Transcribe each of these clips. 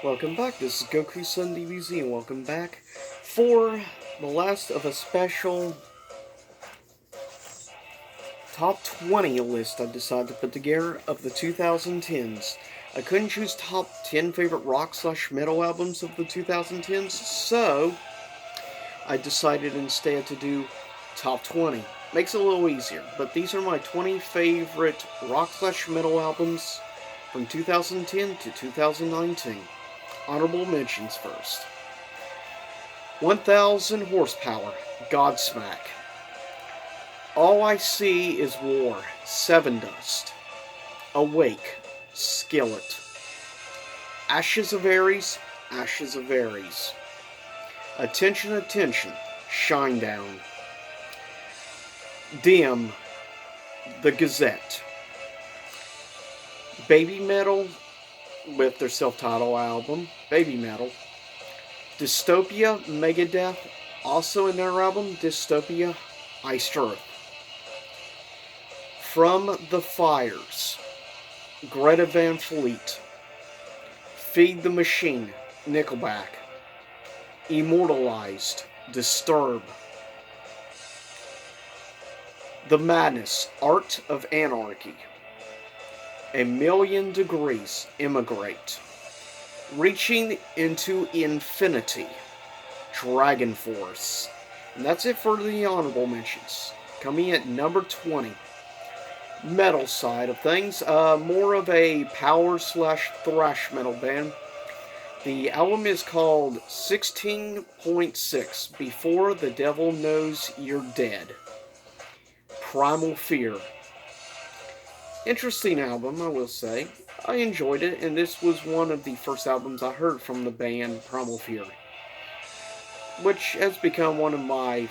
Welcome back, this is Goku Sun DBZ, and welcome back for the last of a special top 20 list I've decided to put together of the 2010s. I couldn't choose top 10 favorite rock/metal albums of the 2010s, so I decided instead to do top 20. Makes it a little easier, but these are my 20 favorite rock/metal albums from 2010 to 2019. Honorable mentions first. 1000 horsepower, Godsmack. All I See Is War, Seven Dust. Awake, Skillet. Ashes of Aries, Ashes of Aries. Attention, Attention, Shinedown. Dim, The Gazette. Baby Metal, with their self-titled album, Baby Metal. Dystopia, Megadeth, also in their album, Dystopia, Iced Earth. From the Fires, Greta Van Fleet. Feed the Machine, Nickelback. Immortalized, Disturb. The Madness, Art of Anarchy. A Million Degrees, Immigrate. Reaching into Infinity, Dragon Force. And that's it for the honorable mentions. Coming at number 20. Metal side of things, more of a power/thrash metal band. The album is called 16.6, Before the Devil Knows You're Dead. Primal Fear. Interesting album, I will say. I enjoyed it, and this was one of the first albums I heard from the band Primal Fear, which has become one of my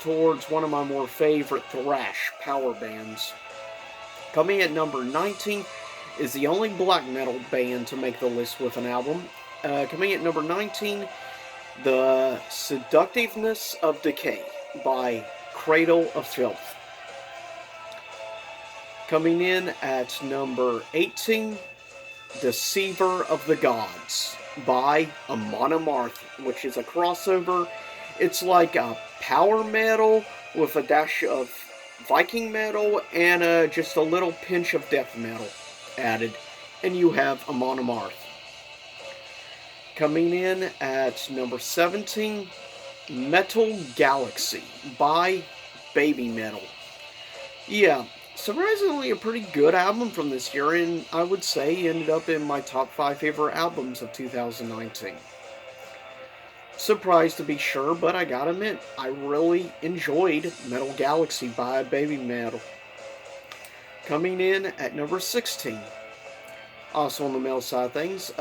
more favorite thrash power bands. Coming at number 19 is the only black metal band to make the list with an album. Coming at number 19, The Seductiveness of Decay by Cradle of Filth. Coming in at number 18, Deceiver of the Gods by Amon Amarth, which is a crossover. It's like a power metal with a dash of Viking metal and just a little pinch of death metal added. And you have Amon Amarth. Coming in at number 17, Metal Galaxy by Baby Metal. Yeah, surprisingly a pretty good album from this year, and I would say ended up in my top 5 favorite albums of 2019. Surprised to be sure, but I gotta admit, I really enjoyed Metal Galaxy by Baby Metal. Coming in at number 16, also on the male side of things,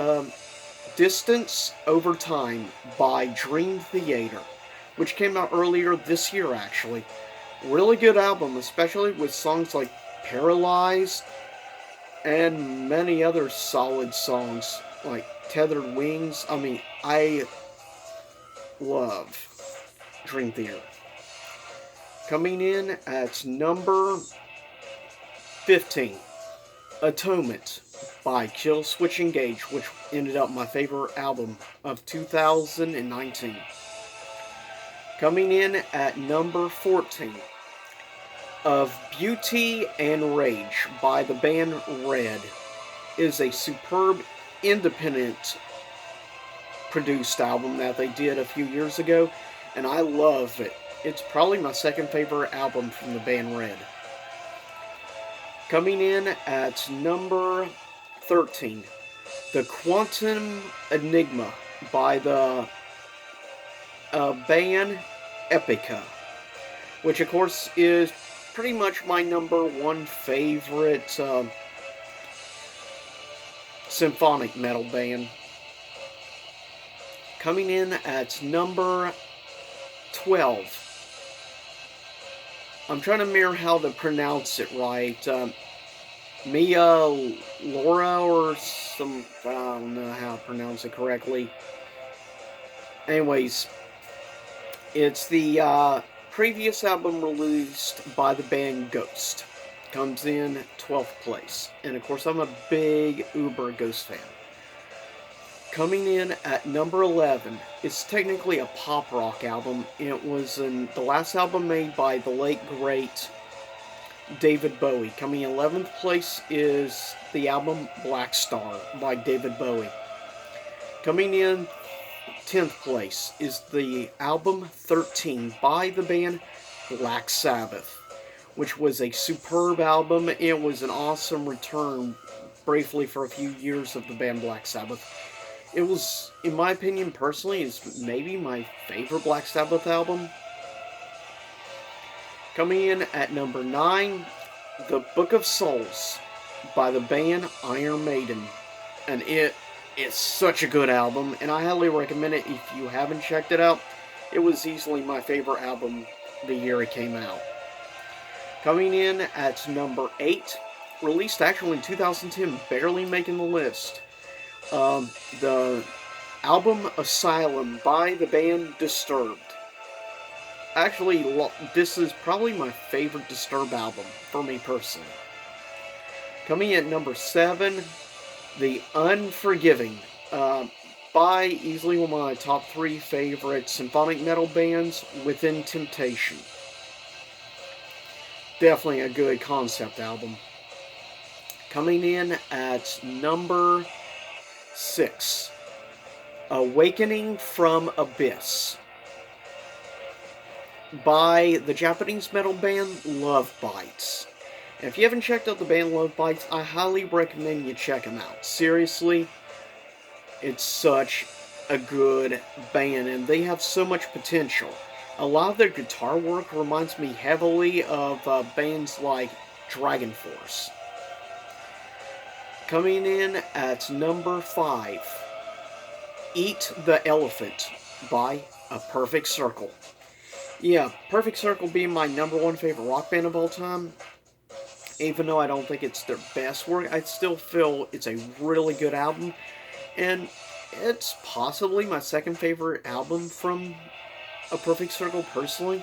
Distance Over Time by Dream Theater, which came out earlier this year actually. Really good album, especially with songs like Paralyzed and many other solid songs like Tethered Wings. I love Dream Theater. Coming in at number 15, Atonement by Killswitch Engage, which ended up my favorite album of 2019. Coming in at number 14, Of Beauty and Rage by the band Red, is a superb independent produced album that they did a few years ago, and I love it. It's probably my second favorite album from the band Red. Coming in at number 13, The Quantum Enigma by the band Epica, which of course is pretty much my number one favorite symphonic metal band. Coming in at number 12, I'm trying to mirror how to pronounce it right. Mia Laura or some, I don't know how to pronounce it correctly. Anyways, it's the previous album released by the band Ghost. Comes in 12th place. And of course, I'm a big Uber Ghost fan. Coming in at number 11, it's technically a pop rock album. It was the last album made by the late great David Bowie. Coming in 11th place is the album Black Star by David Bowie. Coming in 10th place is the album 13 by the band Black Sabbath, which was a superb album. It was an awesome return, briefly for a few years, of the band Black Sabbath. It was, in my opinion, personally, is maybe my favorite Black Sabbath album. Coming in at number 9, The Book of Souls by the band Iron Maiden. And it's such a good album, and I highly recommend it if you haven't checked it out. It was easily my favorite album the year it came out. Coming in at number 8, released actually in 2010, barely making the list. The album Asylum by the band Disturbed. Actually, this is probably my favorite Disturbed album, for me personally. Coming in at number 7, The Unforgiving, by easily one of my top 3 favorite symphonic metal bands, Within Temptation. Definitely a good concept album. Coming in at number 6, Awakening from Abyss by the Japanese metal band Love Bites. And if you haven't checked out the band Love Bites, I highly recommend you check them out. Seriously, it's such a good band, and they have so much potential. A lot of their guitar work reminds me heavily of bands like Dragon Force. Coming in at number 5, Eat the Elephant by A Perfect Circle. Yeah, Perfect Circle being my number 1 favorite rock band of all time. Even though I don't think it's their best work, I still feel it's a really good album. And it's possibly my second favorite album from A Perfect Circle personally.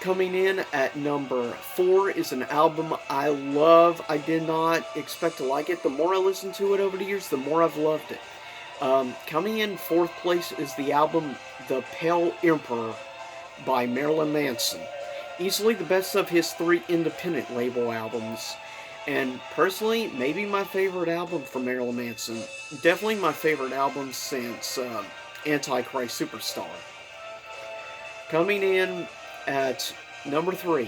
Coming in at number 4 is an album I love. I did not expect to like it. The more I listen to it over the years, the more I've loved it. Coming in 4th place is the album The Pale Emperor by Marilyn Manson. Easily the best of his 3 independent label albums. And personally, maybe my favorite album from Marilyn Manson. Definitely my favorite album since Antichrist Superstar. Coming in at number 3,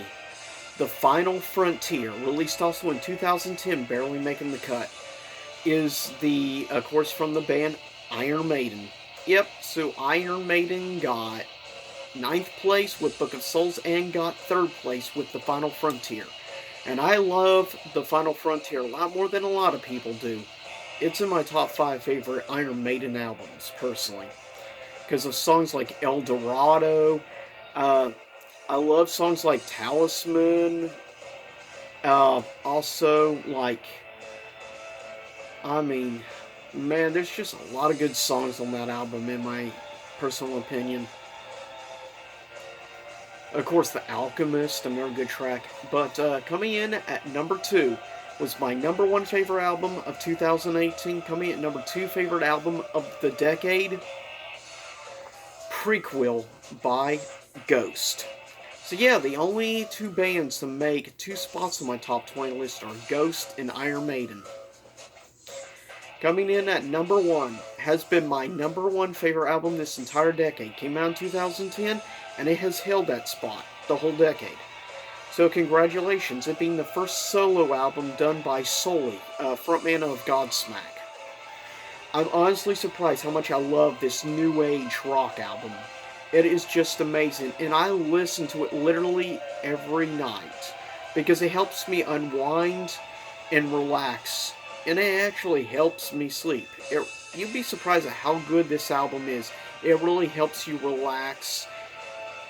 The Final Frontier, released also in 2010, barely making the cut, is of course, from the band Iron Maiden. Yep, so Iron Maiden got 9th place with Book of Souls and got 3rd place with The Final Frontier. And I love The Final Frontier a lot more than a lot of people do. It's in my top 5 favorite Iron Maiden albums, personally. Because of songs like El Dorado. I love songs like Talisman. Also, man, there's just a lot of good songs on that album, in my personal opinion. Of course, The Alchemist, another good track. But coming in at number 2 was my number 1 favorite album of 2018. Coming in at number 2 favorite album of the decade, Prequel by Ghost. So yeah, the only 2 bands to make 2 spots on my top 20 list are Ghost and Iron Maiden. Coming in at number 1 has been my number 1 favorite album this entire decade. Came out in 2010, and it has held that spot the whole decade. So congratulations, it being the first solo album done by Sully, frontman of Godsmack. I'm honestly surprised how much I love this new age rock album. It is just amazing, and I listen to it literally every night because it helps me unwind and relax, and it actually helps me sleep. You'd be surprised at how good this album is. It really helps you relax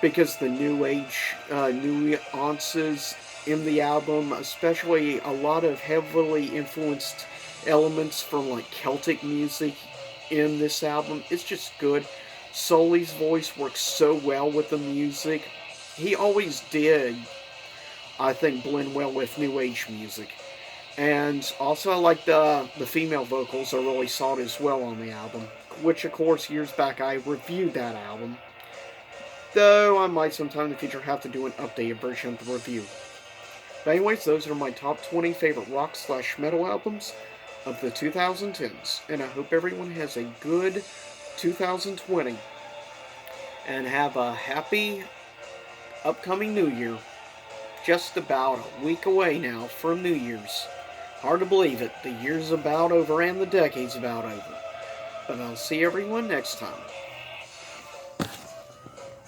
because the new age nuances in the album, especially a lot of heavily influenced elements from like Celtic music in this album. It's just good. Sully's voice works so well with the music. He always did, I think, blend well with new age music. And also, I like the female vocals are really solid as well on the album. Which, of course, years back I reviewed that album. Though I might sometime in the future have to do an updated version of the review. But anyways, those are my top 20 favorite rock/metal albums of the 2010s. And I hope everyone has a good 2020. And have a happy upcoming New Year. Just about a week away now from New Year's. Hard to believe it. The year's about over and the decade's about over. But I'll see everyone next time.